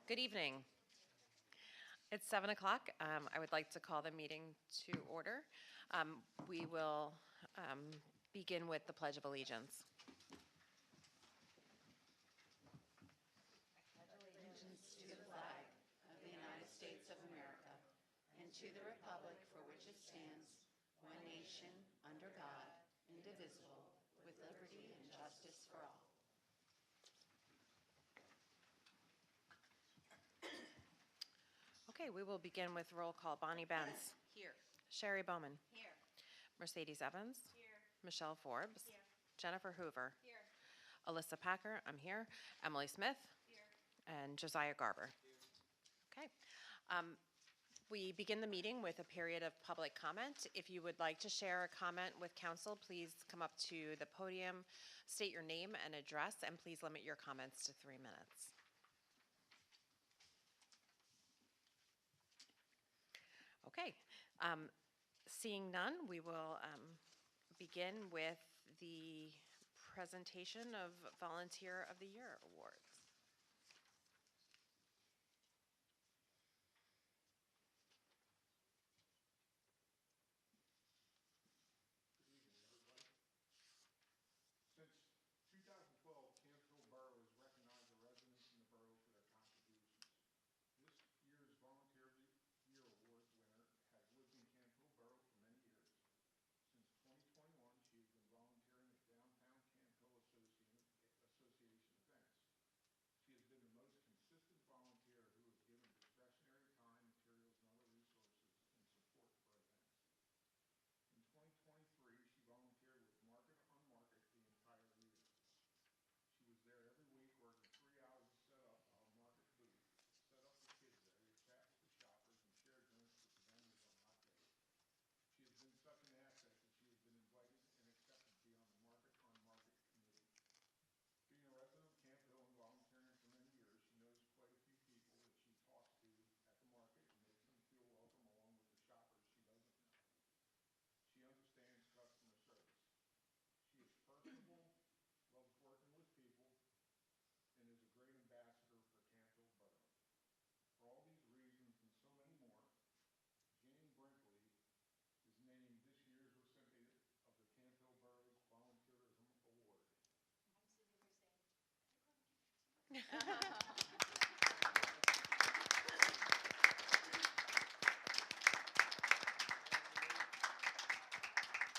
Good evening. It's 7 o'clock. I would like to call the meeting to order. We will begin with the Pledge of Allegiance. Allegiance to the flag of the United States of America and to the republic for which it stands, one nation, under God, indivisible, with liberty and justice for all. Okay, we will begin with roll call. Bonnie Benz. Here. Sherry Bowman. Here. Mercedes Evans. Here. Michelle Forbes. Here. Jennifer Hoover. Here. Alyssa Packer, I'm here. Emily Smith. Here. And Josiah Garber. Okay. We begin the meeting with a period of public comment. If you would like to share a comment with council, please come up to the podium, state your name and address, and please limit your comments to 3 minutes. Okay. Seeing none, we will begin with the presentation of Volunteer of the Year awards. Since 2012, Campbell Borough has recognized the residents in the borough for their contributions. This year's Volunteer of the Year Award winner has lived in Campbell Borough for many years. Since 2021, she has been volunteering at downtown Campbell Association events. She has been the most consistent volunteer who has given discretionary time, materials, and other resources in support for events. In 2023, she volunteered with Market on Market the entire year. She was there every week, working 3 hours to set up our market booth, set up the kids area, chat with the shoppers, and share drinks with the vendors on hot days. She has been such an asset that she has been invited and accepted to be on the Market on Market committee. Being a resident of Camp Hill and volunteering for many years, she knows quite a few people that she talks to at the market and makes them feel welcome along with the shoppers she doesn't know. She understands customer service. She is personable, loves working with people, and is a great ambassador for Campbell Borough. For all these reasons and so many more, Jane Brinkley is named this year's recipient of the Campbell Borough's Volunteerism Award. I'm super excited.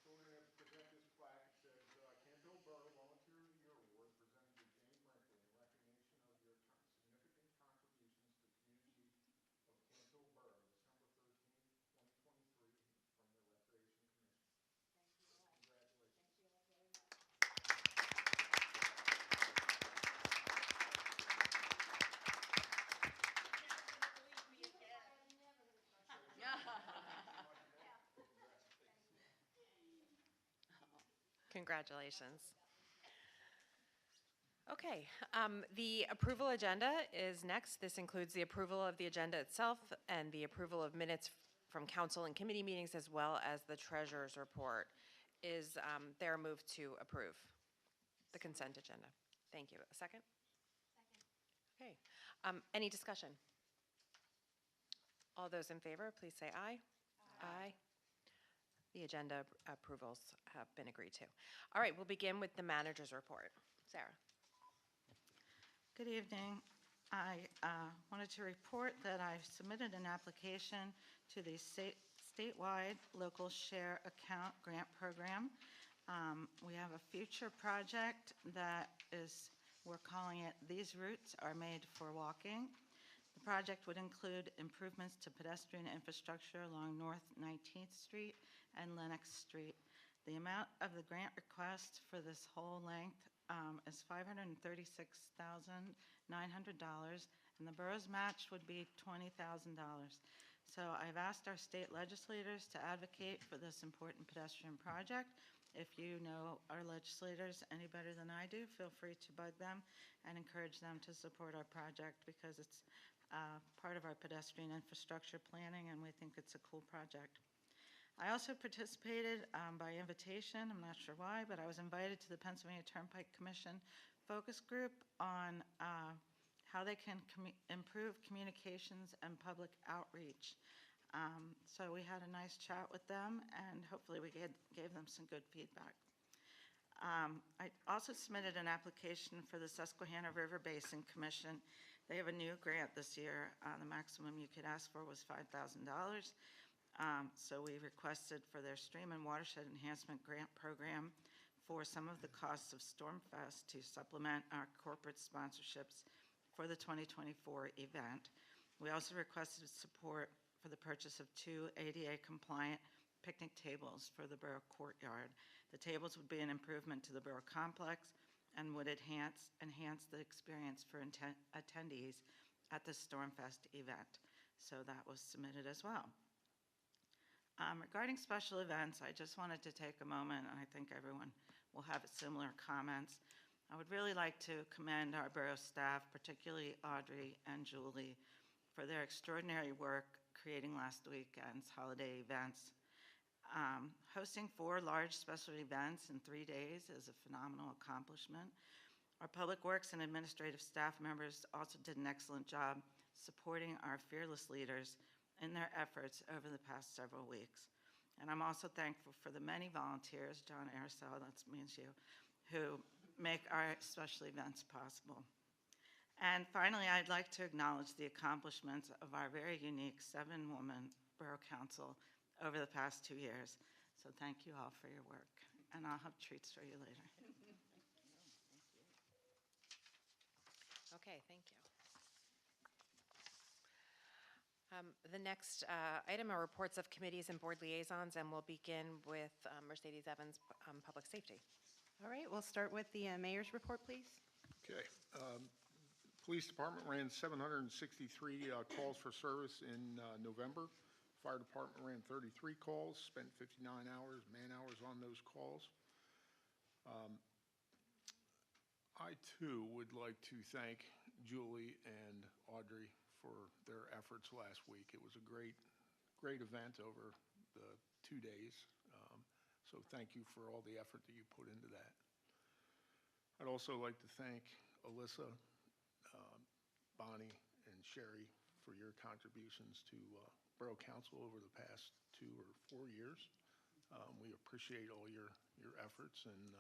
So we're going to present this plaque. It says, Campbell Borough Volunteer of the Year Award presented to Jane Brinkley in recognition of your significant contributions to the community of Campbell Borough, December 13th, 2023, from the Recreation Commission. Thank you all. Congratulations. Thank you all very much. Congratulations. Okay, the approval agenda is next. This includes the approval of the agenda itself and the approval of minutes from council and committee meetings, as well as the treasurer's report. Is there a move to approve the consent agenda? Thank you. A second? Second. Okay. Any discussion? All those in favor, please say aye. Aye. The agenda approvals have been agreed to. All right, we'll begin with the manager's report. Sarah. Good evening. I wanted to report that I've submitted an application to the statewide local share account grant program. We have a future project that is, we're calling it These Routes Are Made for Walking. The project would include improvements to pedestrian infrastructure along North 19th Street and Lenox Street. The amount of the grant request for this whole length is $536,900, and the borough's match would be $20,000. So I've asked our state legislators to advocate for this important pedestrian project. If you know our legislators any better than I do, feel free to bug them and encourage them to support our project, because it's part of our pedestrian infrastructure planning, and we think it's a cool project. I also participated by invitation, I'm not sure why, but I was invited to the Pennsylvania Turnpike Commission focus group on how they can improve communications and public outreach. So we had a nice chat with them, and hopefully we gave them some good feedback. I also submitted an application for the Susquehanna River Basin Commission. They have a new grant this year. The maximum you could ask for was $5,000. So we requested for their Stream and Watershed Enhancement Grant Program for some of the costs of Stormfest to supplement our corporate sponsorships for the 2024 event. We also requested support for the purchase of 2 ADA-compliant picnic tables for the Borough Courtyard. The tables would be an improvement to the Borough Complex and would enhance the experience for attendees at the Stormfest event. So that was submitted as well. Regarding special events, I just wanted to take a moment, and I think everyone will have similar comments. I would really like to commend our borough staff, particularly Audrey and Julie, for their extraordinary work creating last weekend's holiday events. Hosting 4 large special events in 3 days is a phenomenal accomplishment. Our Public Works and administrative staff members also did an excellent job supporting our fearless leaders in their efforts over the past several weeks. And I'm also thankful for the many volunteers, John Arisel, that means you, who make our special events possible. And finally, I'd like to acknowledge the accomplishments of our very unique 7-woman Borough Council over the past 2 years. So thank you all for your work, and I'll have treats for you later. Okay, thank you. The next item are reports of committees and board liaisons, and we'll begin with Mercedes Evans, Public Safety. All right, we'll start with the mayor's report, please. Okay. Police Department ran 763 calls for service in November. Fire Department ran 33 calls, spent 59 hours, man-hours on those calls. I, too, would like to thank Julie and Audrey for their efforts last week. It was a great event over the 2 days. So thank you for all the effort that you put into that. I'd also like to thank Alyssa, Bonnie, and Sherry for your contributions to Borough Council over the past 2 or 4 years. We appreciate all your efforts, and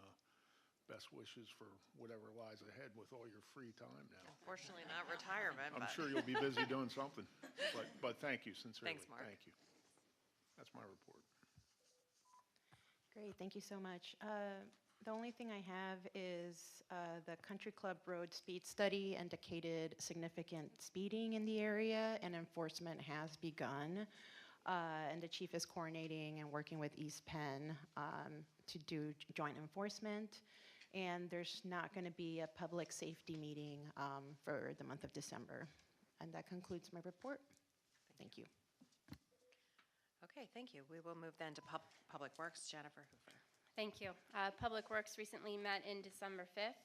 best wishes for whatever lies ahead with all your free time now. Unfortunately, not retirement, I'm but sure you'll be busy doing something, but thank you sincerely. Thanks, Mark. Thank you. That's my report. Great, thank you so much. The only thing I have is the Country Club Road speed study indicated significant speeding in the area, and enforcement has begun. And the chief is coordinating and working with East Penn to do joint enforcement. And there's not going to be a public safety meeting for the month of December. And that concludes my report. Thank you. okay, thank you. We will move then to Public Works. Jennifer Hoover. Thank you. Public Works recently met in December 5th,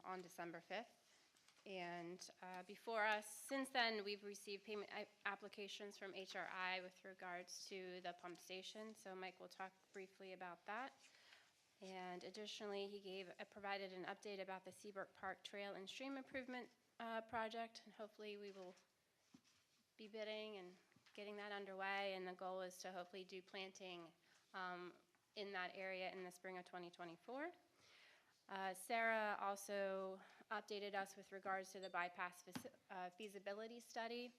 on December 5th. And before us, since then, we've received payment applications from HRI with regards to the pump station. So Mike will talk briefly about that. And additionally, he provided an update about the Seabrook Park Trail and Stream Improvement project. And hopefully we will be bidding and getting that underway. And the goal is to hopefully do planting in that area in the spring of 2024. Sarah also updated us with regards to the bypass feasibility study.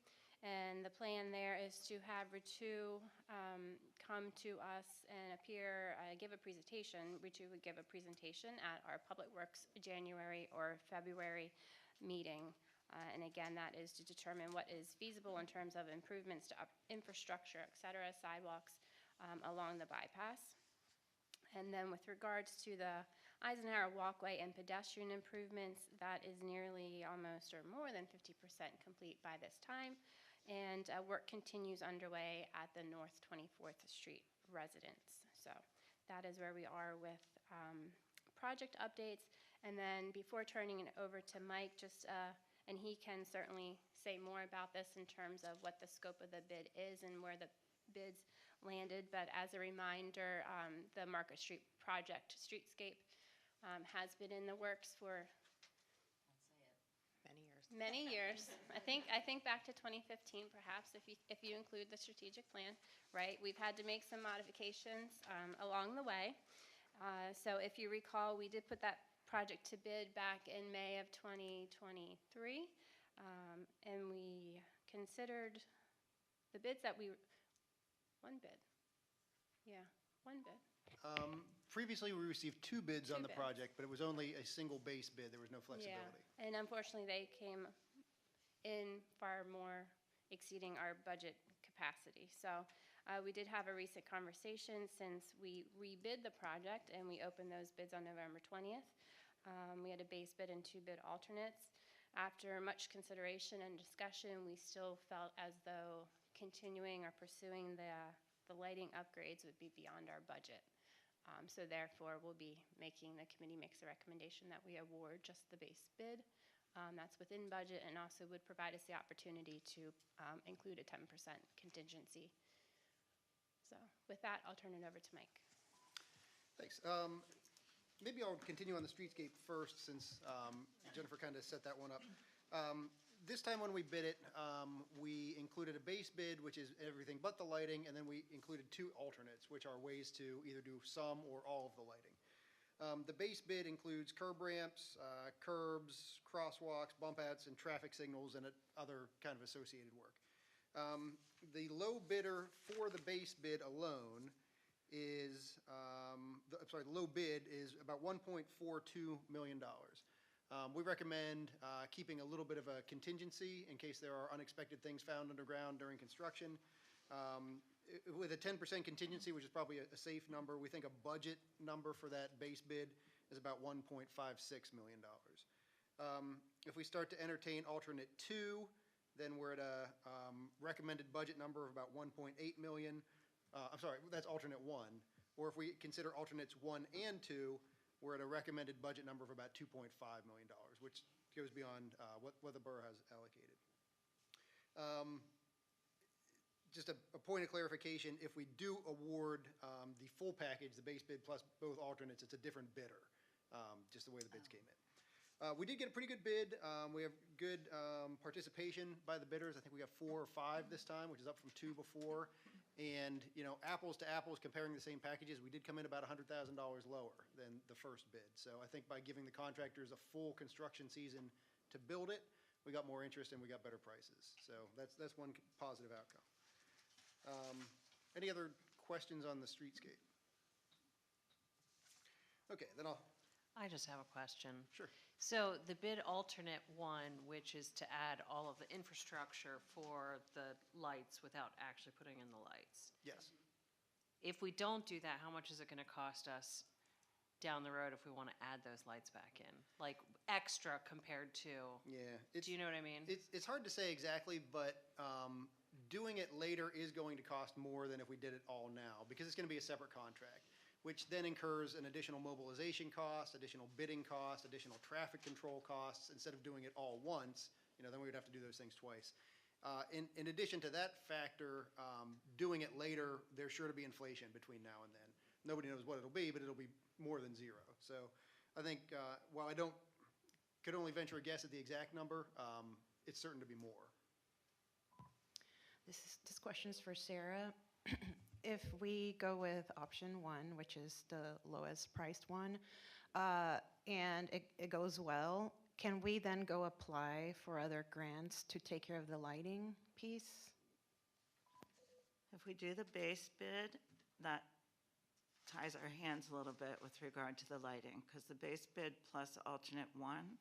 And the plan there is to have Ritu come to us and give a presentation. Ritu would give a presentation at our Public Works January or February meeting. And again, that is to determine what is feasible in terms of improvements to infrastructure, et cetera, sidewalks along the bypass. And then with regards to the Eisenhower walkway and pedestrian improvements, that is nearly almost or more than 50% complete by this time. And work continues underway at the North 24th Street residence. So that is where we are with project updates. And then before turning it over to Mike, and he can certainly say more about this in terms of what the scope of the bid is and where the bids landed, but as a reminder, the Market Street project, Streetscape, has been in the works for Many years. Many years. I think back to 2015, perhaps, if you include the strategic plan, right? We've had to make some modifications along the way. So if you recall, we did put that project to bid back in May of 2023, and we considered the bids that one bid. Yeah, one bid. Previously, we received 2 bids on Two the bids. project, but it was only a single base bid. There was no Yeah, flexibility. and unfortunately, they came in far more exceeding our budget capacity. So we did have a recent conversation since we rebid the project, and we opened those bids on November 20th. We had a base bid and 2 bid alternates. After much consideration and discussion, we still felt as though continuing or pursuing the lighting upgrades would be beyond our budget. So therefore, the committee makes a recommendation that we award just the base bid. That's within budget and also would provide us the opportunity to include a 10% contingency. So with that, I'll turn it over to Mike. Thanks. Maybe I'll continue on the streetscape first, since Jennifer kind of set that one up. This time when we bid it, we included a base bid, which is everything but the lighting, and then we included 2 alternates, which are ways to either do some or all of the lighting. The base bid includes curb ramps, curbs, crosswalks, bump outs, and traffic signals, and other kind of associated work. The low bidder for the base bid alone is, the low bid is about $1.42 million. We recommend keeping a little bit of a contingency in case there are unexpected things found underground during construction. With a 10% contingency, which is probably a safe number, we think a budget number for that base bid is about $1.56 million. If we start to entertain alternate 2, then we're at a recommended budget number of about $1.8 million. I'm sorry, that's alternate 1. Or if we consider alternates 1 and 2, we're at a recommended budget number of about $2.5 million, which goes beyond what the borough has allocated. Just a point of clarification, if we do award the full package, the base bid plus both alternates, it's a different bidder, just the way the bids came in. We did get a pretty good bid. We have good participation by the bidders. I think we got 4 or 5 this time, which is up from 2 before. And, apples to apples, comparing the same packages, we did come in about $100,000 lower than the first bid. So I think by giving the contractors a full construction season to build it, we got more interest and we got better prices. So that's one positive outcome. Any other questions on the streetscape? Okay, then I just have a question. Sure. So the bid alternate 1, which is to add all of the infrastructure for the lights without actually putting in the lights. Yes. If we don't do that, how much is it going to cost us down the road if we want to add those lights back in? Like extra compared to, Yeah. do you know what I mean? It's hard to say exactly, but doing it later is going to cost more than if we did it all now, because it's going to be a separate contract, which then incurs an additional mobilization cost, additional bidding cost, additional traffic control costs. Instead of doing it all once, then we would have to do those things twice. In addition to that factor, doing it later, there's sure to be inflation between now and then. Nobody knows what it'll be, but it'll be more than 0. So I think while I could only venture a guess at the exact number, it's certain to be more. This question is for Sarah. If we go with option 1, which is the lowest priced one, and it goes well, can we then go apply for other grants to take care of the lighting piece? If we do the base bid, that ties our hands a little bit with regard to the lighting, because the base bid plus alternate 1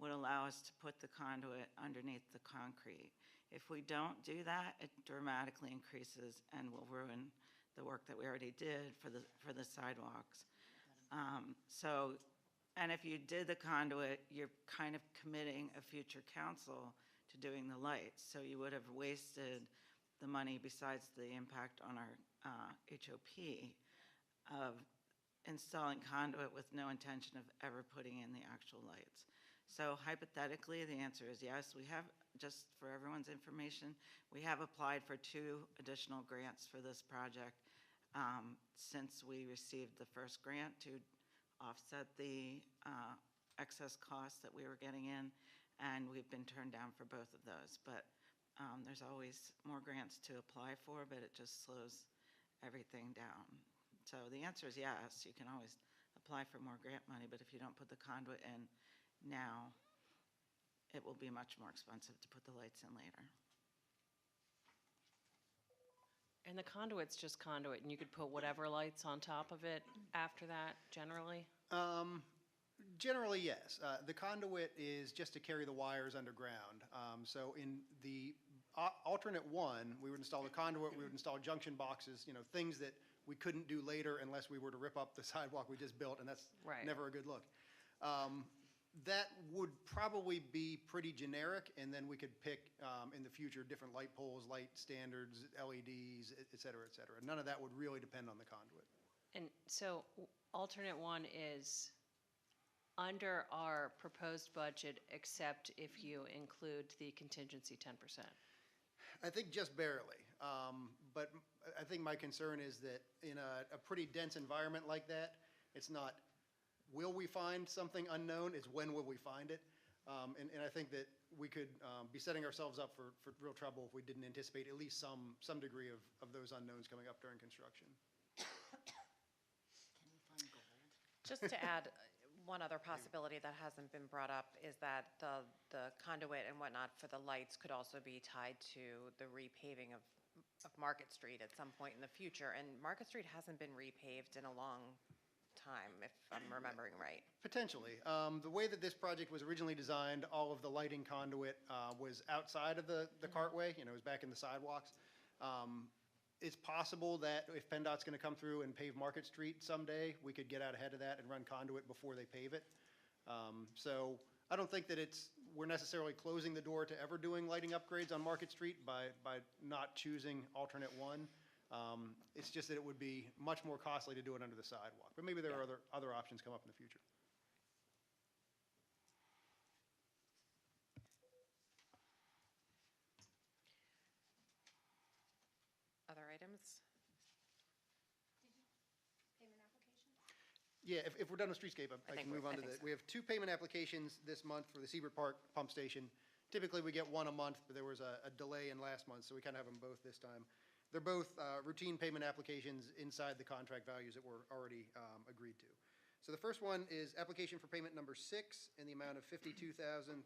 would allow us to put the conduit underneath the concrete. If we don't do that, it dramatically increases and will ruin the work that we already did for the sidewalks. And if you did the conduit, you're kind of committing a future council to doing the lights. So you would have wasted the money besides the impact on our HOP of installing conduit with no intention of ever putting in the actual lights. So hypothetically, the answer is yes. We have, just for everyone's information, we have applied for 2 additional grants for this project since we received the first grant to offset the excess costs that we were getting in. and we've been turned down for both of those. But there's always more grants to apply for, but it just slows everything down. So the answer is yes, you can always apply for more grant money, but if you don't put the conduit in now, it will be much more expensive to put the lights in later. And the conduit's just conduit, and you could put whatever lights on top of it after that, generally? Generally, yes. The conduit is just to carry the wires underground. So in the alternate one, we would install the conduit, we would install junction boxes, things that we couldn't do later unless we were to rip up the sidewalk we just built, and that's Right. never a good look. That would probably be pretty generic, and then we could pick in the future different light poles, light standards, LEDs, et cetera, et cetera. None of that would really depend on the conduit. And so alternate one is under our proposed budget, except if you include the contingency 10%. I think just barely. But I think my concern is that in a pretty dense environment like that, it's not, will we find something unknown? It's when will we find it? And I think that we could be setting ourselves up for real trouble if we didn't anticipate at least some degree of those unknowns coming up during construction. Just to add, one other possibility that hasn't been brought up is that the conduit and whatnot for the lights could also be tied to the repaving of Market Street at some point in the future. And Market Street hasn't been repaved in a long time, if I'm remembering right. Potentially. The way that this project was originally designed, all of the lighting conduit was outside of the cartway, it was back in the sidewalks. It's possible that if PennDOT's going to come through and pave Market Street someday, we could get out ahead of that and run conduit before they pave it. So I don't think that we're necessarily closing the door to ever doing lighting upgrades on Market Street by not choosing alternate one. It's just that it would be much more costly to do it under the sidewalk. But maybe there are other options come up in the future. Other items? Payment application? Yeah, if we're done with streetscape, I think can move on I to think we have 2 payment applications this month for the Seabrook Park Pump Station. Typically, we get one a month, but there was a delay in last month, so we kind of have them both this time. They're both routine payment applications inside the contract values that were already agreed to. So the first one is application for payment number 6 in the amount of $52,340.59.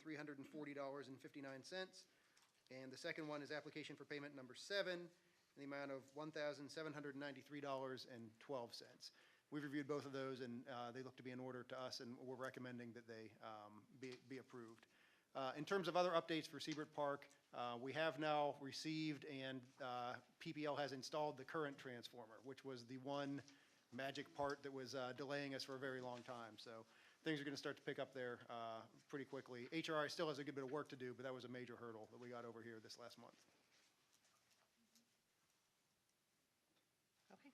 And the second one is application for payment number 7 in the amount of $1,793.12. We've reviewed both of those, and they look to be in order to us, and we're recommending that they be approved. In terms of other updates for Seabrook Park, we have now received and PPL has installed the current transformer, which was the one magic part that was delaying us for a very long time. So things are going to start to pick up there pretty quickly. HRI still has a good bit of work to do, but that was a major hurdle that we got over here this last month. Okay.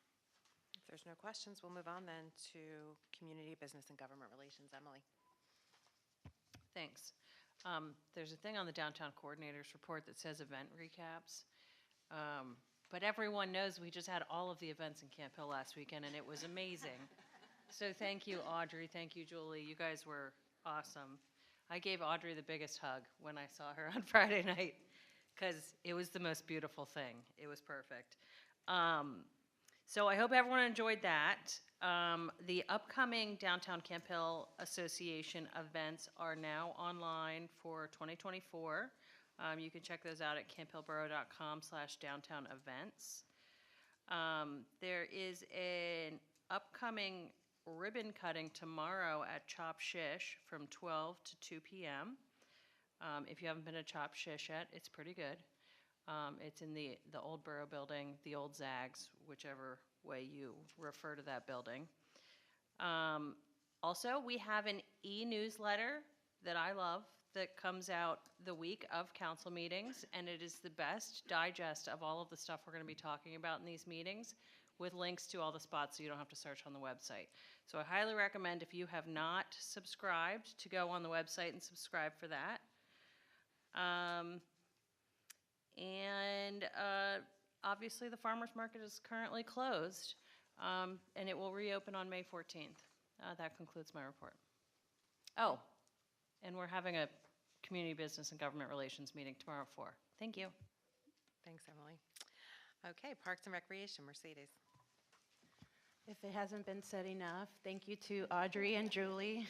If there's no questions, we'll move on then to Community, Business, and Government Relations. Emily? Thanks. There's a thing on the Downtown Coordinators report that says event recaps. But everyone knows we just had all of the events in Camp Hill last weekend, and it was amazing. So thank you, Audrey. Thank you, Julie. You guys were awesome. I gave Audrey the biggest hug when I saw her on Friday night because it was the most beautiful thing. It was perfect. So I hope everyone enjoyed that. The upcoming Downtown Camp Hill Association events are now online for 2024. You can check those out at camphillborough.com/downtown-events. There is an upcoming ribbon cutting tomorrow at Chop Shish from 12 to 2 p.m. If you haven't been to Chop Shish yet, it's pretty good. It's in the old Borough building, the old Zags, whichever way you refer to that building. Also, we have an e-newsletter that I love that comes out the week of council meetings, and it is the best digest of all of the stuff we're going to be talking about in these meetings with links to all the spots so you don't have to search on the website. So I highly recommend, if you have not subscribed, to go on the website and subscribe for that. Obviously, the farmers market is currently closed, and it will reopen on May 14th. That concludes my report. Oh, and we're having a Community Business and Government Relations meeting tomorrow at 4. Thank you. Thanks, Emily. Okay, Parks and Recreation, Mercedes. If it hasn't been said enough, thank you to Audrey and Julie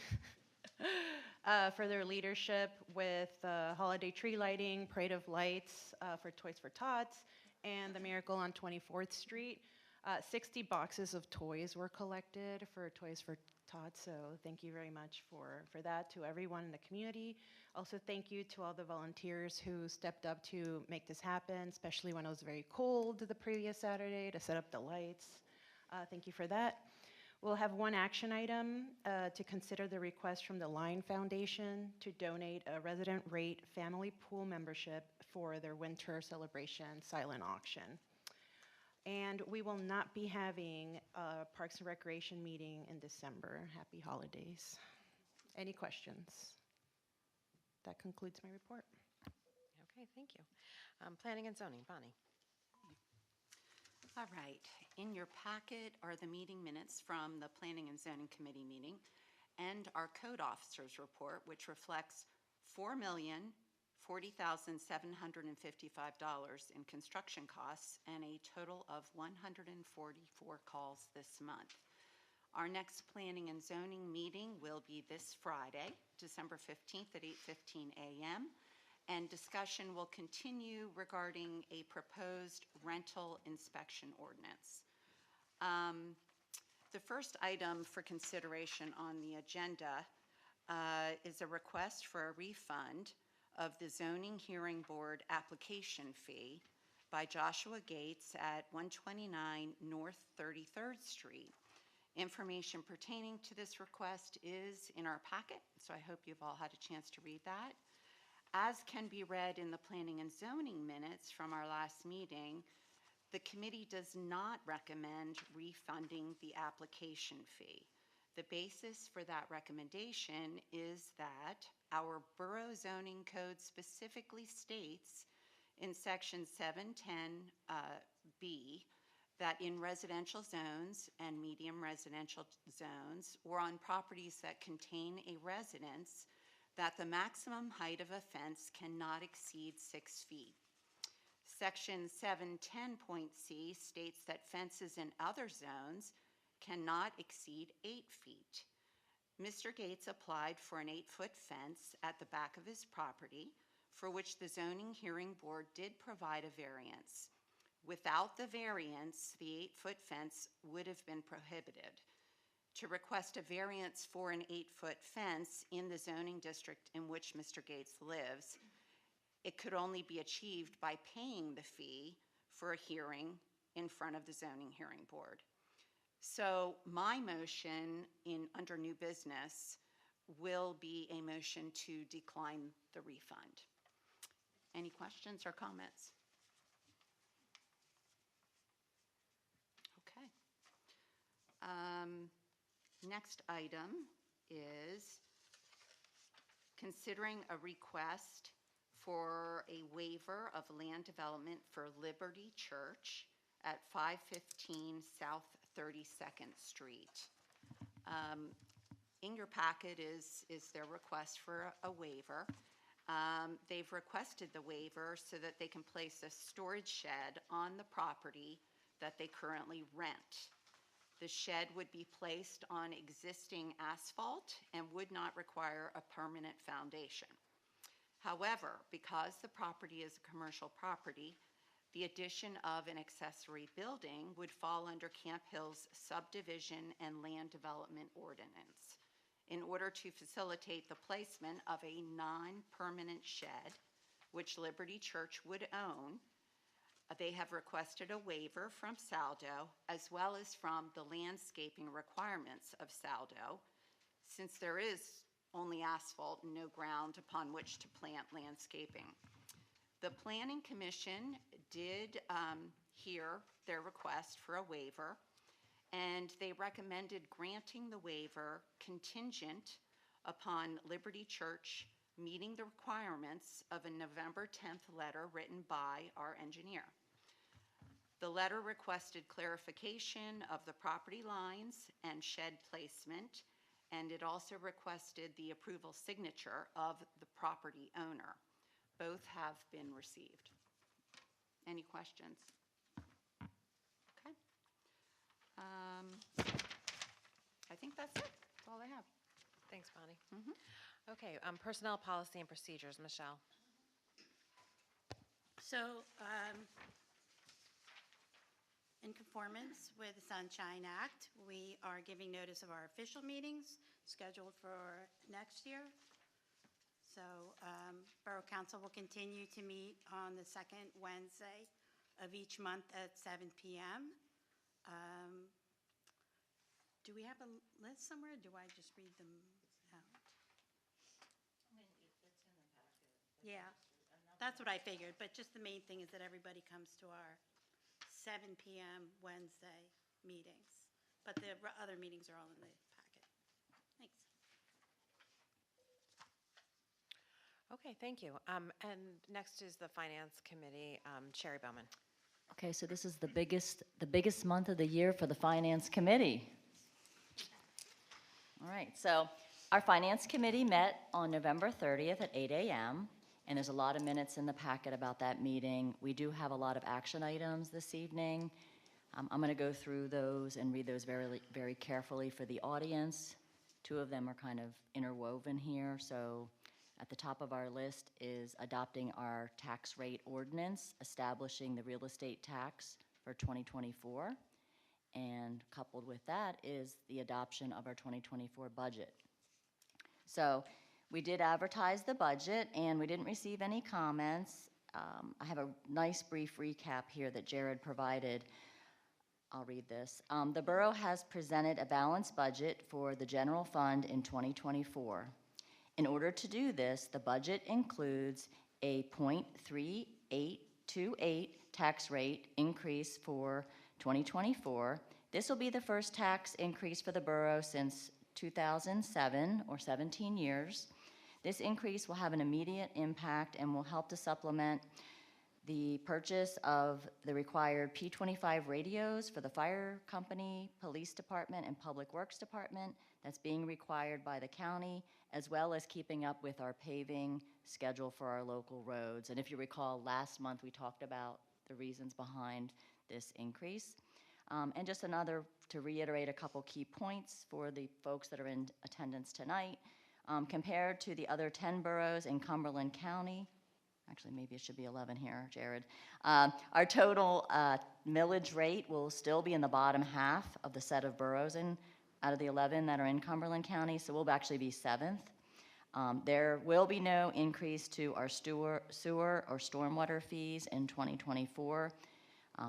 for their leadership with holiday tree lighting, Parade of Lights for Toys for Tots, and the Miracle on 24th Street. 60 boxes of toys were collected for Toys for Tots, so thank you very much for that to everyone in the community. Also, thank you to all the volunteers who stepped up to make this happen, especially when it was very cold the previous Saturday to set up the lights. Thank you for that. We'll have one action item to consider the request from the Line Foundation to donate a resident rate family pool membership for their winter celebration silent auction. And we will not be having a Parks and Recreation meeting in December. Happy holidays. Any questions? That concludes my report. Okay, thank you. Planning and Zoning, Bonnie. All right. In your packet are the meeting minutes from the Planning and Zoning Committee meeting and our code officer's report, which reflects $4,040,755 in construction costs and a total of 144 calls this month. Our next Planning and Zoning meeting will be this Friday, December 15th at 8:15 a.m., and discussion will continue regarding a proposed rental inspection ordinance. The first item for consideration on the agenda is a request for a refund of the Zoning Hearing Board application fee by Joshua Gates at 129 North 33rd Street. Information pertaining to this request is in our packet, so I hope you've all had a chance to read that. As can be read in the Planning and Zoning minutes from our last meeting, the committee does not recommend refunding the application fee. The basis for that recommendation is that our Borough Zoning Code specifically states in Section 710B that in residential zones and medium residential zones or on properties that contain a residence, that the maximum height of a fence cannot exceed 6 feet. Section 710.c states that fences in other zones cannot exceed 8 feet. Mr. Gates applied for an 8-foot fence at the back of his property, for which the Zoning Hearing Board did provide a variance. Without the variance, the 8-foot fence would have been prohibited. To request a variance for an 8-foot fence in the zoning district in which Mr. Gates lives, it could only be achieved by paying the fee for a hearing in front of the Zoning Hearing Board. So my motion under new business will be a motion to decline the refund. Any questions or comments? Okay. Next item is considering a request for a waiver of land development for Liberty Church at 515 South 32nd Street. In your packet is their request for a waiver. They've requested the waiver so that they can place a storage shed on the property that they currently rent. The shed would be placed on existing asphalt and would not require a permanent foundation. However, because the property is a commercial property, the addition of an accessory building would fall under Camp Hill's subdivision and land development ordinance. In order to facilitate the placement of a non-permanent shed, which Liberty Church would own, they have requested a waiver from Saldo as well as from the landscaping requirements of Saldo, since there is only asphalt and no ground upon which to plant landscaping. The Planning Commission did hear their request for a waiver, and they recommended granting the waiver contingent upon Liberty Church meeting the requirements of a November 10th letter written by our engineer. The letter requested clarification of the property lines and shed placement and it also requested the approval signature of the property owner. Both have been received. Any questions? Okay. I think that's it. That's all I have. Thanks, Bonnie. Okay, personnel policy and procedures, Michelle. So, in conformance with the Sunshine Act, we are giving notice of our official meetings scheduled for next year. So, Borough Council will continue to meet on the second Wednesday of each month at 7 p.m. Do we have a list somewhere, or do I just read them out? Yeah, that's what I figured, but just the main thing is that everybody comes to our 7 p.m. Wednesday meetings. But the other meetings are all in the packet. Thanks. Okay, thank you. And next is the Finance Committee, Sherry Bowman. Okay, so this is the biggest month of the year for the Finance Committee. All right, so our Finance Committee met on November 30th at 8 a.m., and there's a lot of minutes in the packet about that meeting. We do have a lot of action items this evening. I'm going to go through those and read those very, very carefully for the audience. Two of them are kind of interwoven here. So at the top of our list is adopting our tax rate ordinance, establishing the real estate tax for 2024. And coupled with that is the adoption of our 2024 budget. So we did advertise the budget, and we didn't receive any comments. I have a nice brief recap here that Jared provided. I'll read this. The borough has presented a balanced budget for the general fund in 2024. In order to do this, the budget includes a 0.3828 tax rate increase for 2024. This will be the first tax increase for the borough since 2007, or 17 years. This increase will have an immediate impact and will help to supplement the purchase of the required P25 radios for the fire company, police department, and public works department that's being required by the county, as well as keeping up with our paving schedule for our local roads. And if you recall, last month we talked about the reasons behind this increase. And just to reiterate a couple key points for the folks that are in attendance tonight. Compared to the other 10 boroughs in Cumberland County, actually maybe it should be 11 here, Jared, our total millage rate will still be in the bottom half of the set of boroughs out of the 11 that are in Cumberland County, so we'll actually be 7th. There will be no increase to our sewer or stormwater fees in 2024.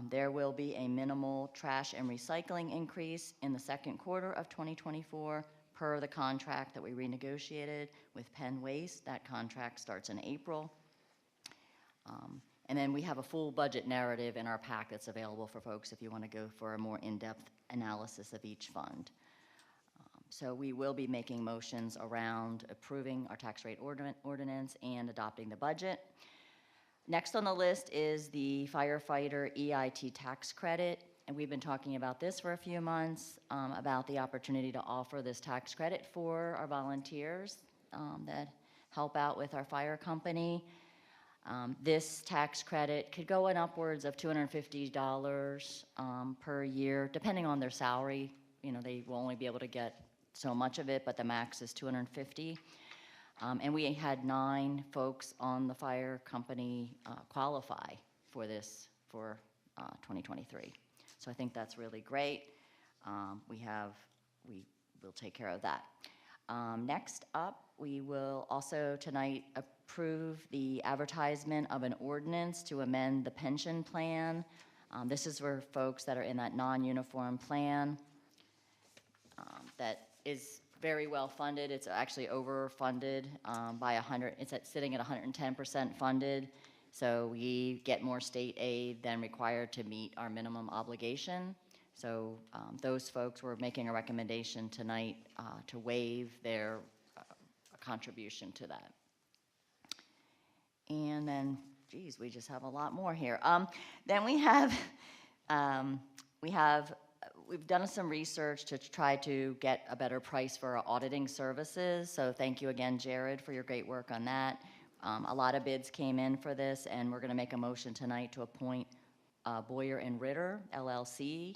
There will be a minimal trash and recycling increase in the second quarter of 2024 per the contract that we renegotiated with Penn Waste. That contract starts in April. And then we have a full budget narrative in our packets available for folks if you want to go for a more in-depth analysis of each fund. So we will be making motions around approving our tax rate ordinance and adopting the budget. Next on the list is the firefighter EIT tax credit. And we've been talking about this for a few months, about the opportunity to offer this tax credit for our volunteers that help out with our fire company. This tax credit could go in upwards of $250 per year, depending on their salary. You know, they will only be able to get so much of it, but the max is $250. And we had 9 folks on the fire company qualify for this for 2023. So I think that's really great. We will take care of that. Next up, we will also tonight approve the advertisement of an ordinance to amend the pension plan. This is for folks that are in that non-uniform plan that is very well funded. It's actually overfunded by 100. It's sitting at 110% funded. So we get more state aid than required to meet our minimum obligation. So those folks were making a recommendation tonight to waive their contribution to that. And then, geez, we just have a lot more here. Then we have we've done some research to try to get a better price for our auditing services. So thank you again, Jared, for your great work on that. A lot of bids came in for this, and we're going to make a motion tonight to appoint Boyer and Ritter LLC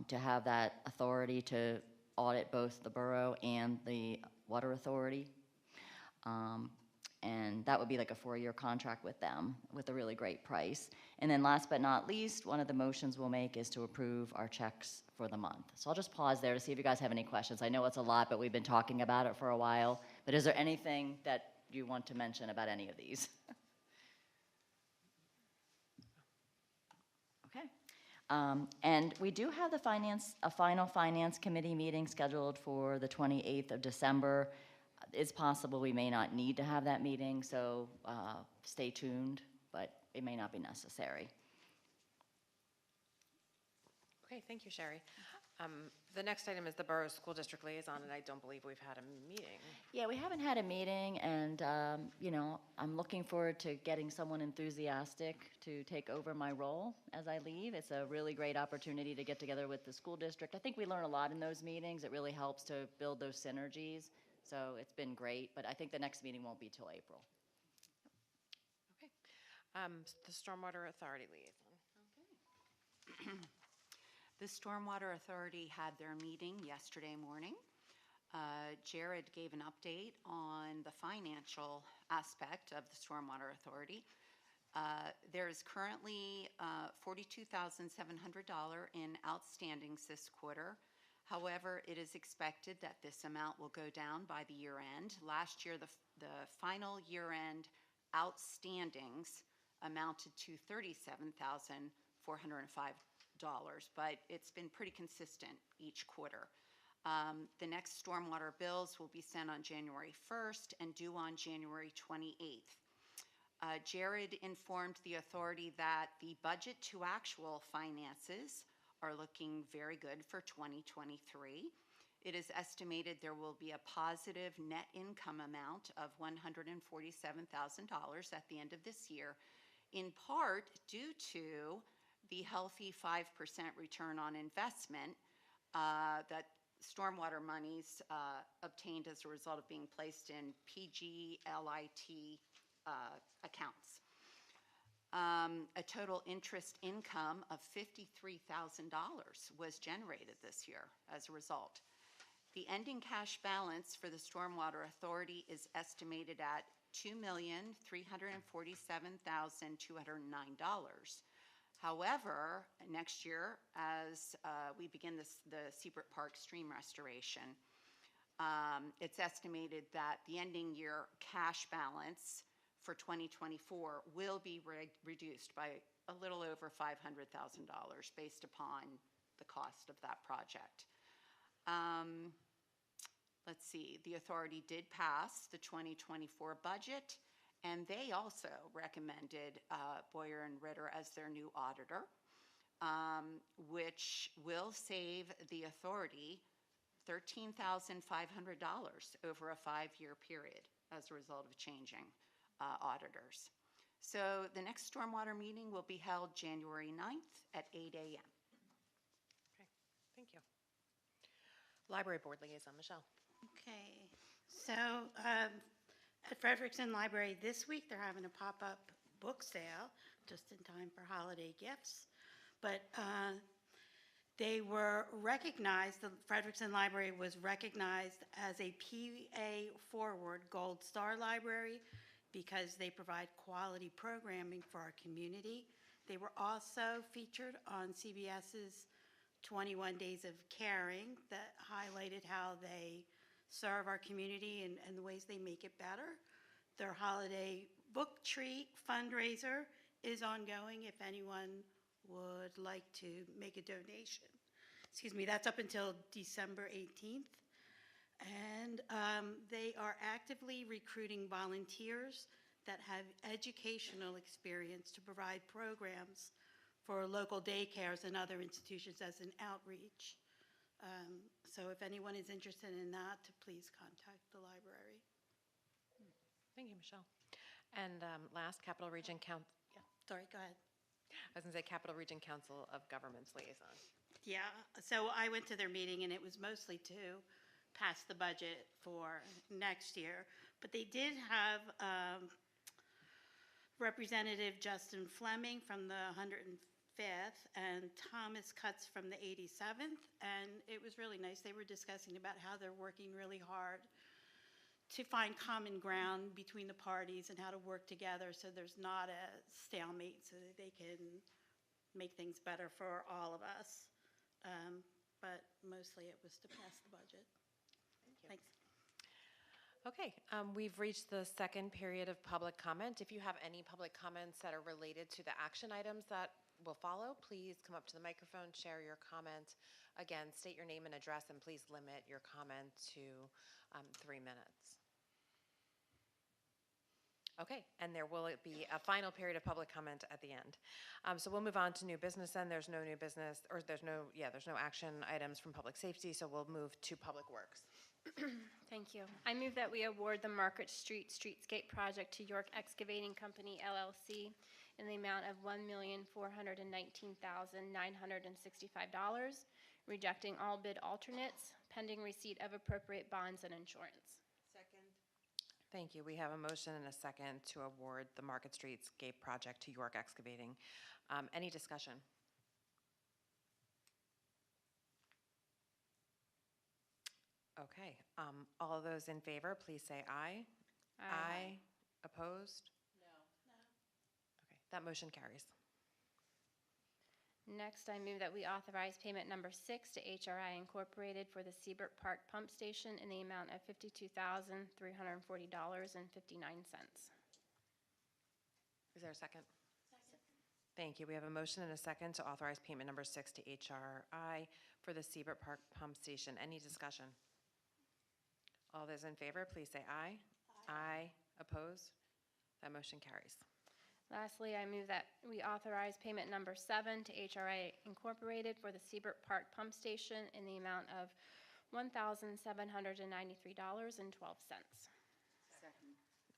to have that authority to audit both the borough and the water authority. And that would be like a 4-year contract with them with a really great price. And then last but not least, one of the motions we'll make is to approve our checks for the month. So I'll just pause there to see if you guys have any questions. I know it's a lot, but we've been talking about it for a while. But is there anything that you want to mention about any of these? Okay. And we do have a final finance committee meeting scheduled for the 28th of December. It's possible we may not need to have that meeting, so stay tuned, but it may not be necessary. Okay, thank you, Sherry. The next item is the Borough School District Liaison, and I don't believe we've had a meeting. Yeah, we haven't had a meeting, and, you know, I'm looking forward to getting someone enthusiastic to take over my role as I leave. It's a really great opportunity to get together with the school district. I think we learn a lot in those meetings. It really helps to build those synergies. So it's been great, but I think the next meeting won't be till April. Okay. The Stormwater Authority Liaison. The Stormwater Authority had their meeting yesterday morning. Jared gave an update on the financial aspect of the Stormwater Authority. There is currently $42,700 in outstandings this quarter. However, it is expected that this amount will go down by the year end. Last year, the final year end outstandings amounted to $37,405, but it's been pretty consistent each quarter. The next stormwater bills will be sent on January 1st and due on January 28th. Jared informed the authority that the budget to actual finances are looking very good for 2023. It is estimated there will be a positive net income amount of $147,000 at the end of this year, in part due to the healthy 5% return on investment that stormwater monies obtained as a result of being placed in PGLIT accounts. A total interest income of $53,000 was generated this year as a result. The ending cash balance for the Stormwater Authority is estimated at $2,347,209. However, next year, as we begin the Seabrook Park stream restoration, it's estimated that the ending year cash balance for 2024 will be reduced by a little over $500,000 based upon the cost of that project. Let's see, the authority did pass the 2024 budget, and they also recommended Boyer and Ritter as their new auditor, which will save the authority $13,500 over a 5-year period as a result of changing auditors. So the next stormwater meeting will be held January 9th at 8 a.m. Okay, thank you. Library Board Liaison, Michelle. Okay, so at Frederickson Library this week, they're having a pop-up book sale just in time for holiday gifts. But they were recognized, the Frederickson Library was recognized as a PA Forward Gold Star Library because they provide quality programming for our community. They were also featured on CBS's 21 Days of Caring that highlighted how they serve our community and the ways they make it better. Their holiday book treat fundraiser is ongoing if anyone would like to make a donation. Excuse me, that's up until December 18th. And they are actively recruiting volunteers that have educational experience to provide programs for local daycares and other institutions as an outreach. So if anyone is interested in that, please contact the library. Thank you, Michelle. And last, Capital Region Council. Yeah, sorry, go ahead. I was going to say Capital Region Council of Governments Liaison. Yeah, so I went to their meeting, and it was mostly to pass the budget for next year. But they did have Representative Justin Fleming from the 105th and Thomas Cutts from the 87th, and it was really nice. They were discussing about how they're working really hard to find common ground between the parties and how to work together so there's not a stalemate, so that they can make things better for all of us. But mostly it was to pass the budget. Thanks. Okay, we've reached the second period of public comment. If you have any public comments that are related to the action items that will follow, please come up to the microphone, share your comment. Again, state your name and address, and please limit your comment to 3 minutes. Okay, and there will be a final period of public comment at the end. So we'll move on to new business then. There's no new business, or there's no action items from public safety, so we'll move to public works. Thank you. I move that we award the Market Street Streetscape project to York Excavating Company LLC in the amount of $1,419,965, rejecting all bid alternates, pending receipt of appropriate bonds and insurance. Thank you. We have a motion and a second to award the Market Streetscape project to York Excavating. Any discussion? Okay, all those in favor, please say aye. Aye. Opposed? No. Okay, that motion carries. Next, I move that we authorize payment number 6 to HRI Incorporated for the Seabrook Park Pump Station in the amount of $52,340.59. Is there a second? Second. Thank you. We have a motion and a second to authorize payment number 6 to HRI for the Seabrook Park Pump Station. Any discussion? All those in favor, please say aye. Aye. Opposed? That motion carries. Lastly, I move that we authorize payment number 7 to HRI Incorporated for the Seabrook Park Pump Station in the amount of $1,793.12.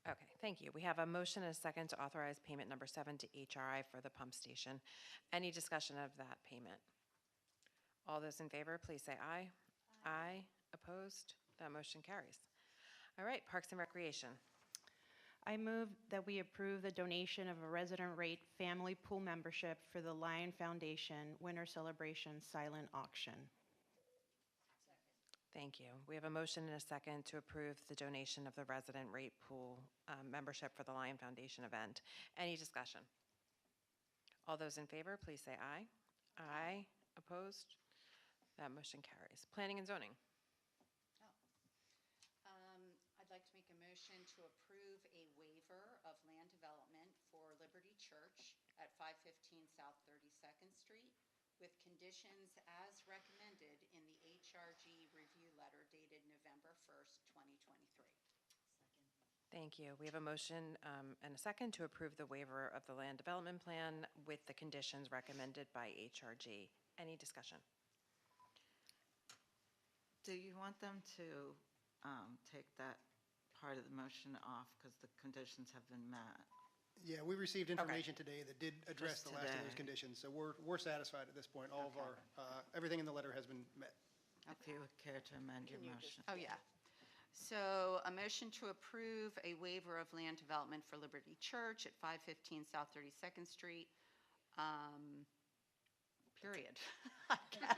Okay, thank you. We have a motion and a second to authorize payment number 7 to HRI for the pump station. Any discussion of that payment? All those in favor, please say aye. Aye. Opposed? That motion carries. All right, Parks and Recreation. I move that we approve the donation of a resident rate family pool membership for the Lion Foundation Winter Celebration Silent Auction. Thank you. We have a motion and a second to approve the donation of the resident rate pool membership for the Lion Foundation event. Any discussion? All those in favor, please say aye. Aye. Opposed? That motion carries. Planning and zoning. I'd like to make a motion to approve a waiver of land development for Liberty Church at 515 South 32nd Street with conditions as recommended in the HRG review letter dated November 1st, 2023. Thank you. We have a motion and a second to approve the waiver of the land development plan with the conditions recommended by HRG. Any discussion? Do you want them to take that part of the motion off because the conditions have been met? Yeah, we received information today that did address Just the last of those today. conditions, so we're satisfied at this point. All of our, everything in the letter has been met. If you would care to amend your motion. Oh, yeah. So a motion to approve a waiver of land development for Liberty Church at 515 South 32nd Street, period, I guess.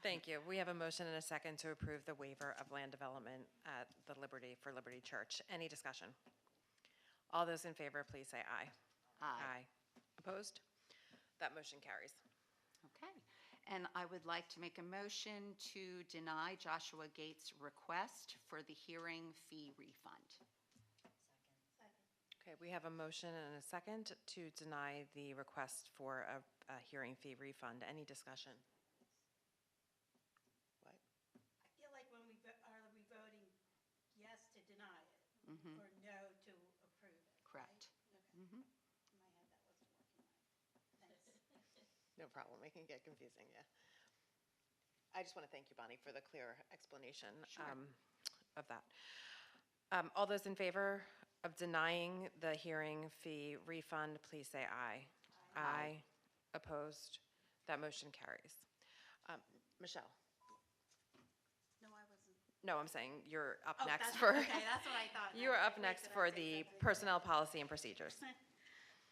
Thank you. We have a motion and a second to approve the waiver of land development at the Liberty Church. Any discussion? All those in favor, please say aye. Aye. Opposed? That motion carries. Okay. And I would like to make a motion to deny Joshua Gates' request for the hearing fee refund. Okay, we have a motion and a second to deny the request for a hearing fee refund. Any discussion? What? I feel like when are we voting yes to deny it Mhm. or no to approve it? Correct. Okay. Mhm. In my head, that wasn't working right. Thanks. No problem. It can get confusing, yeah. I just want to thank you, Bonnie, for the clear explanation of that. All those in favor of denying the hearing fee refund, please say aye. Aye. Opposed? That motion carries. Michelle? No, I wasn't. No, I'm saying you're up Oh, next that's- for, Okay, that's what I thought. you are I was up like, wait, next did I for say the something? personnel policy and procedures.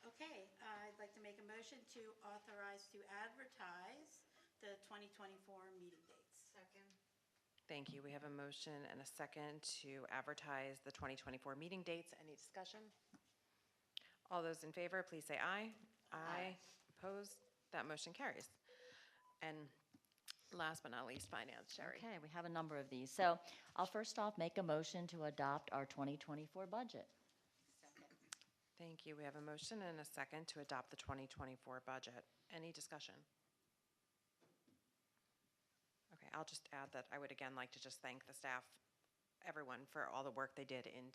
Okay, I'd like to make a motion to authorize to advertise the 2024 meeting dates. Second. Thank you. We have a motion and a second to advertise the 2024 meeting dates. Any discussion? All those in favor, please say aye. Aye. Opposed? That motion carries. And last but not least, finance, Sherry. Okay, we have a number of these. So I'll first off make a motion to adopt our 2024 budget. Second. Thank you. We have a motion and a second to adopt the 2024 budget. Any discussion? Okay, I'll just add that I would again like to just thank the staff, everyone, for all the work they did in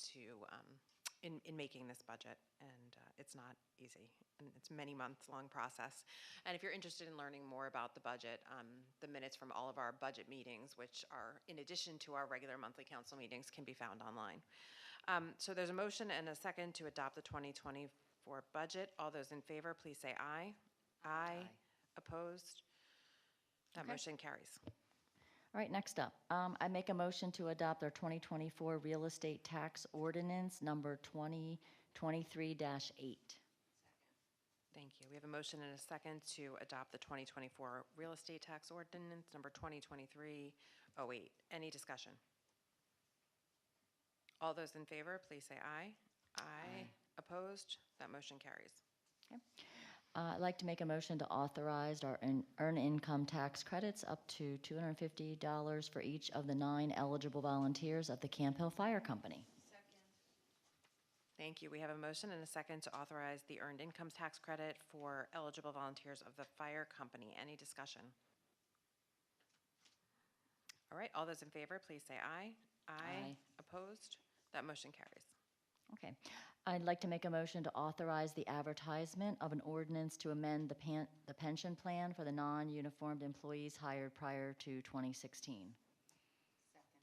making this budget. And it's not easy, and it's a many months long process. And if you're interested in learning more about the budget, the minutes from all of our budget meetings, which are in addition to our regular monthly council meetings, can be found online. So there's a motion and a second to adopt the 2024 budget. All those in favor, please say aye. Aye. Opposed? That Okay. motion carries. All right, next up, I make a motion to adopt our 2024 real estate tax ordinance number 2023-8. Thank you. We have a motion and a second to adopt the 2024 real estate tax ordinance number 2023-08. Any discussion? All those in favor, please say aye. Aye. Opposed? That motion carries. I'd like to make a motion to authorize our earned income tax credits up to $250 for each of the 9 eligible volunteers of the Camp Hill Fire Company. Second. Thank you. We have a motion and a second to authorize the earned income tax credit for eligible volunteers of the fire company. Any discussion? All right, all those in favor, please say aye. Aye. Opposed? That motion carries. Okay. I'd like to make a motion to authorize the advertisement of an ordinance to amend the pension plan for the non-uniformed employees hired prior to 2016. Second.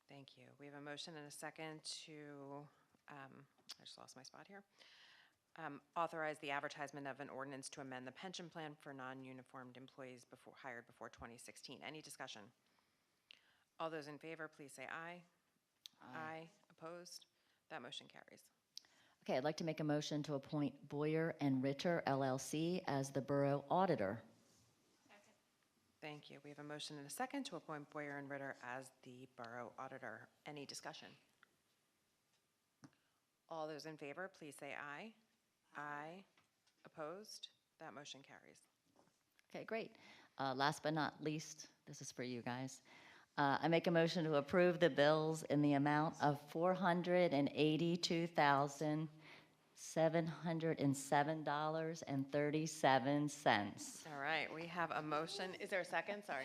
Thank you. We have a motion and a second to, I just lost my spot here, authorize the advertisement of an ordinance to amend the pension plan for non-uniformed employees hired before 2016. Any discussion? All those in favor, please say aye. Aye. Opposed? That motion carries. Okay, I'd like to make a motion to appoint Boyer and Ritter LLC as the Borough Auditor. Second. Thank you. We have a motion and a second to appoint Boyer and Ritter as the Borough Auditor. Any discussion? All those in favor, please say aye. Aye. Opposed? That motion carries. Okay, great. Last but not least, this is for you guys. I make a motion to approve the bills in the amount of $482,707.37. All right, we have a motion. Is there a second? Sorry.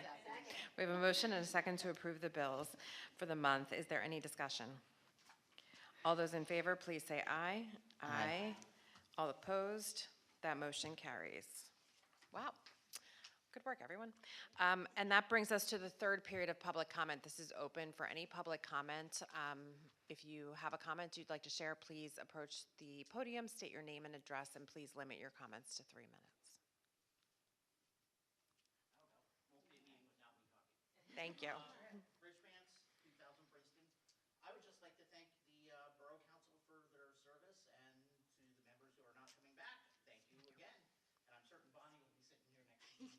We have a motion and a second to approve the bills for the month. Is there any discussion? All those in favor, please say aye. Aye. All opposed? That motion carries. Wow. Good work, everyone. And that brings us to the third period of public comment. This is open for any public comment. If you have a comment you'd like to share, please approach the podium, state your name and address, and please limit your comments to 3 minutes. Thank you. Rich Vance, 2000 Princeton. I would just like to thank the Borough Council for their service, and to the members who are not coming back, thank you again. And I'm certain Bonnie will be sitting here next month.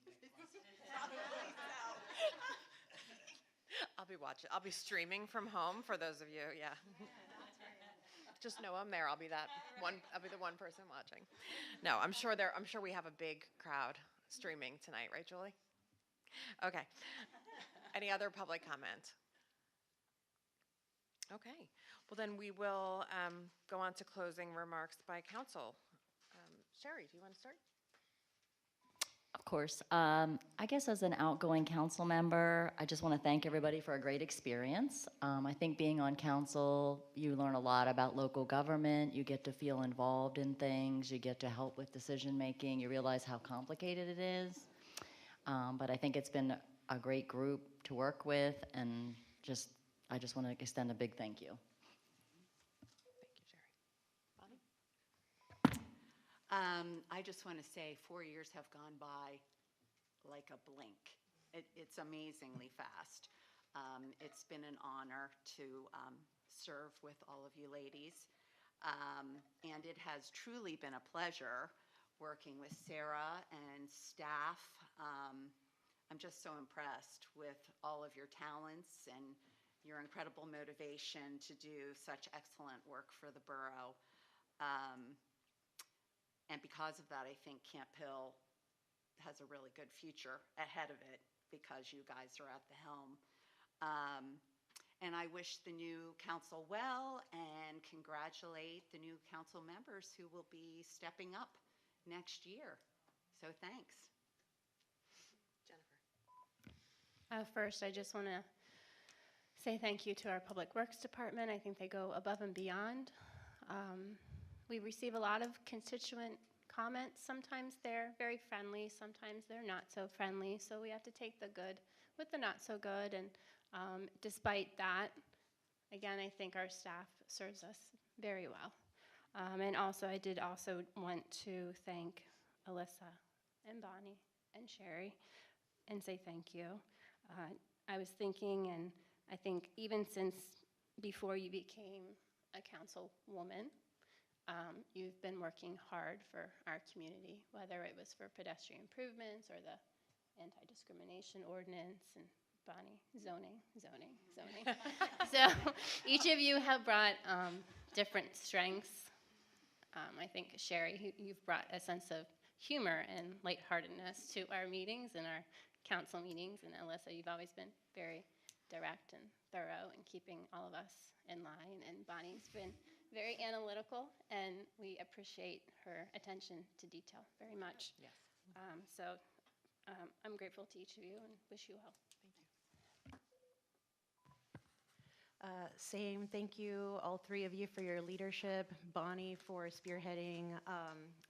I'll be watching. I'll be streaming from home for those of you. Yeah. Just know I'm there. I'll be that one. I'll be the one person watching. No, I'm sure we have a big crowd streaming tonight, right, Julie? Okay. Any other public comment? Okay. Well, then we will go on to closing remarks by council. Sherry, do you want to start? Of course. I guess as an outgoing council member, I just want to thank everybody for a great experience. I think being on council, you learn a lot about local government. You get to feel involved in things. You get to help with decision making. You realize how complicated it is. But I think it's been a great group to work with, and I just want to extend a big thank you. Thank you, Sherry. Bonnie? I just want to say 4 years have gone by like a blink. It's amazingly fast. It's been an honor to serve with all of you ladies. And it has truly been a pleasure working with Sarah and staff. I'm just so impressed with all of your talents and your incredible motivation to do such excellent work for the borough. And because of that, I think Camp Hill has a really good future ahead of it because you guys are at the helm. And I wish the new council well and congratulate the new council members who will be stepping up next year. So thanks. Jennifer. First, I just want to say thank you to our Public Works Department. I think they go above and beyond. We receive a lot of constituent comments. Sometimes they're very friendly, sometimes they're not so friendly, so we have to take the good with the not so good, and despite that, again, I think our staff serves us very well. And also, I did also want to thank Alyssa and Bonnie and Sherry and say thank you. I was thinking, and I think even since before you became a councilwoman, you've been working hard for our community, whether it was for pedestrian improvements or the anti-discrimination ordinance, and Bonnie, zoning. So each of you have brought different strengths. I think, Sherry, you've brought a sense of humor and lightheartedness to our meetings and our council meetings, and Alyssa, you've always been very direct and thorough in keeping all of us in line, and Bonnie's been very analytical, and we appreciate her attention to detail very much. Yes. I'm grateful to each of you and wish you well. Same, thank you, all three of you, for your leadership. Bonnie for spearheading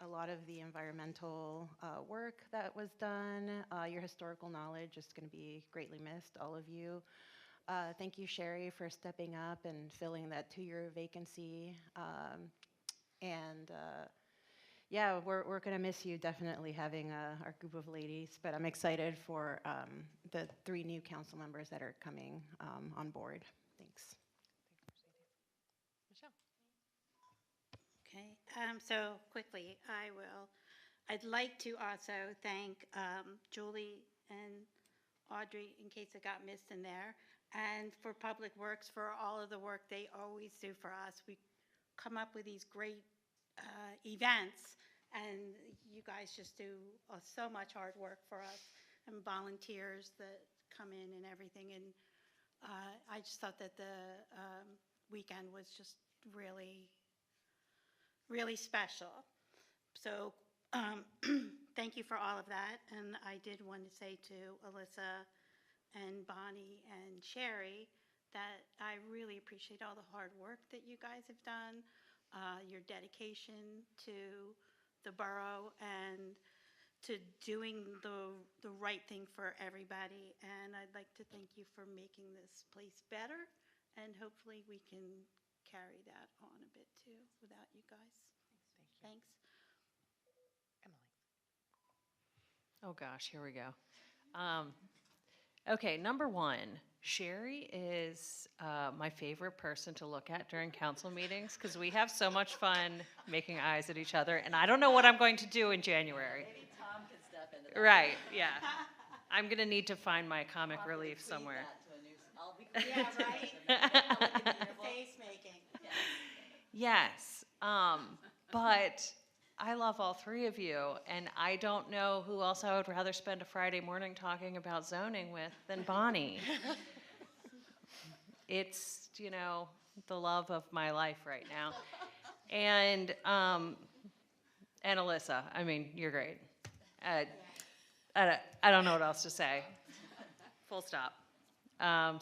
a lot of the environmental work that was done. Your historical knowledge is going to be greatly missed, all of you. Thank you, Sherry, for stepping up and filling that 2-year vacancy. Yeah, we're going to miss you, definitely, having our group of ladies, but I'm excited for the 3 new council members that are coming on board. Thanks. Michelle. Okay, so quickly, I'd like to also thank Julie and Audrey, in case it got missed in there, and for Public Works for all of the work they always do for us. We come up with these great events, and you guys just do so much hard work for us, and volunteers that come in and everything, and I just thought that the weekend was just really, really special. So thank you for all of that, and I did want to say to Alyssa and Bonnie and Sherry that I really appreciate all the hard work that you guys have done, your dedication to the borough and to doing the right thing for everybody. And I'd like to thank you for making this place better, and hopefully we can carry that on a bit too without you guys. Thank you. Thanks. Emily. Oh gosh, here we go. Okay, number 1, Sherry is my favorite person to look at during council meetings because we have so much fun making eyes at each other, and I don't know what I'm going to do in January. Maybe Tom can step into that. Right, yeah. I'm going to need to find my comic relief somewhere. Yeah, right? Face making. Yes, but I love all 3 of you, and I don't know who else I would rather spend a Friday morning talking about zoning with than Bonnie. It's, the love of my life right now. And Alyssa, I mean, you're great. I don't know what else to say. Full stop.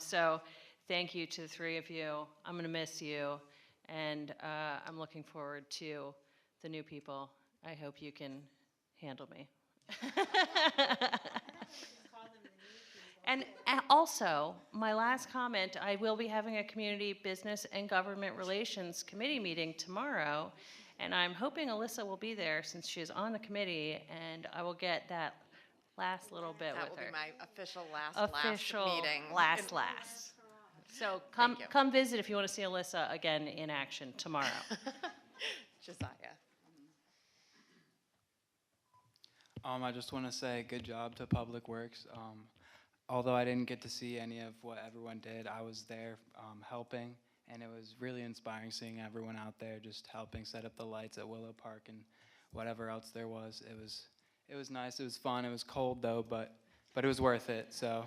So thank you to the 3 of you. I'm going to miss you, and I'm looking forward to the new people. I hope you can handle me. And also, my last comment, I will be having a Community Business and Government Relations Committee meeting tomorrow, and I'm hoping Alyssa will be there since she is on the committee, and I will get that last little bit That with will her. be my official last Official meeting. last. So come, Thank you. come visit if you want to see Alyssa again in action tomorrow. Josiah. I just want to say good job to Public Works. Although I didn't get to see any of what everyone did, I was there helping, and it was really inspiring seeing everyone out there just helping set up the lights at Willow Park and whatever else there was. It was nice. It was fun. It was cold though, but it was worth it. So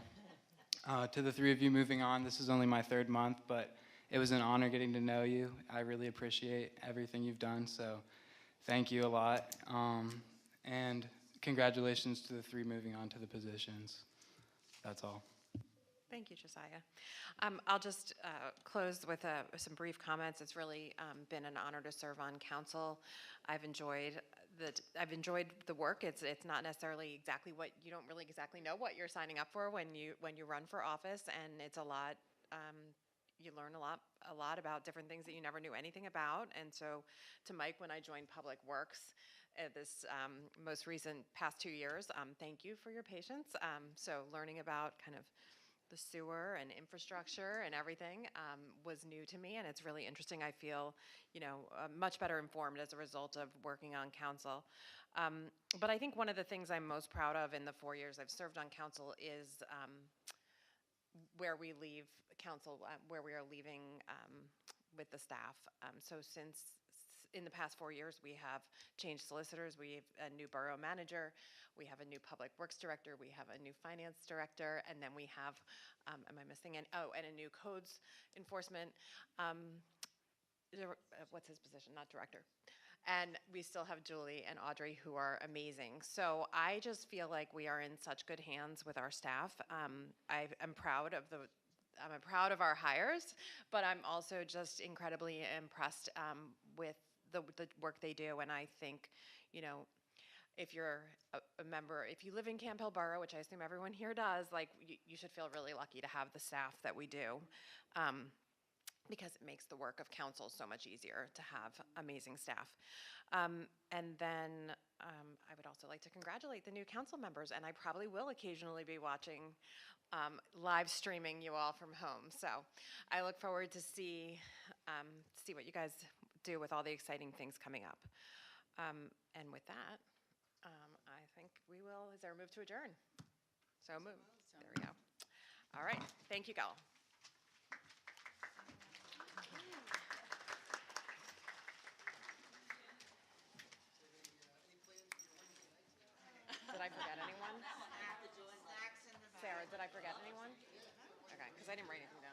to the three of you moving on, this is only my 3rd month, but it was an honor getting to know you. I really appreciate everything you've done. So thank you a lot. And congratulations to the 3 moving on to the positions. That's all. Thank you, Josiah. I'll just close with some brief comments. It's really been an honor to serve on council. I've enjoyed the work. It's not necessarily exactly what you don't really exactly know what you're signing up for when you run for office, and it's a lot. You learn a lot about different things that you never knew anything about. And so, to Mike, when I joined Public Works, this most recent past 2 years, thank you for your patience. So learning about kind of the sewer and infrastructure and everything was new to me, and it's really interesting. I feel, much better informed as a result of working on council. But I think one of the things I'm most proud of in the 4 years I've served on council is where we leave council, where we are leaving with the staff. So since in the past 4 years, we have changed solicitors, we have a new borough manager, we have a new public works director, we have a new finance director, and then we have, am I missing and a new codes enforcement, what's his position, not director. And we still have Julie and Audrey, who are amazing. So I just feel like we are in such good hands with our staff. I'm proud of our hires, but I'm also just incredibly impressed with the work they do. And I think, if you're a member, if you live in Camp Hill Borough, which I assume everyone here does, like you should feel really lucky to have the staff that we do. Because it makes the work of council so much easier to have amazing staff. And then I would also like to congratulate the new council members, and I probably will occasionally be watching live streaming you all from home. So I look forward to see what you guys do with all the exciting things coming up. And with that, I think we will, is there a move to adjourn? So move. There we go. All right, thank you, Gal. Did I forget anyone? Sarah, did I forget anyone? Okay, because I didn't write anything down.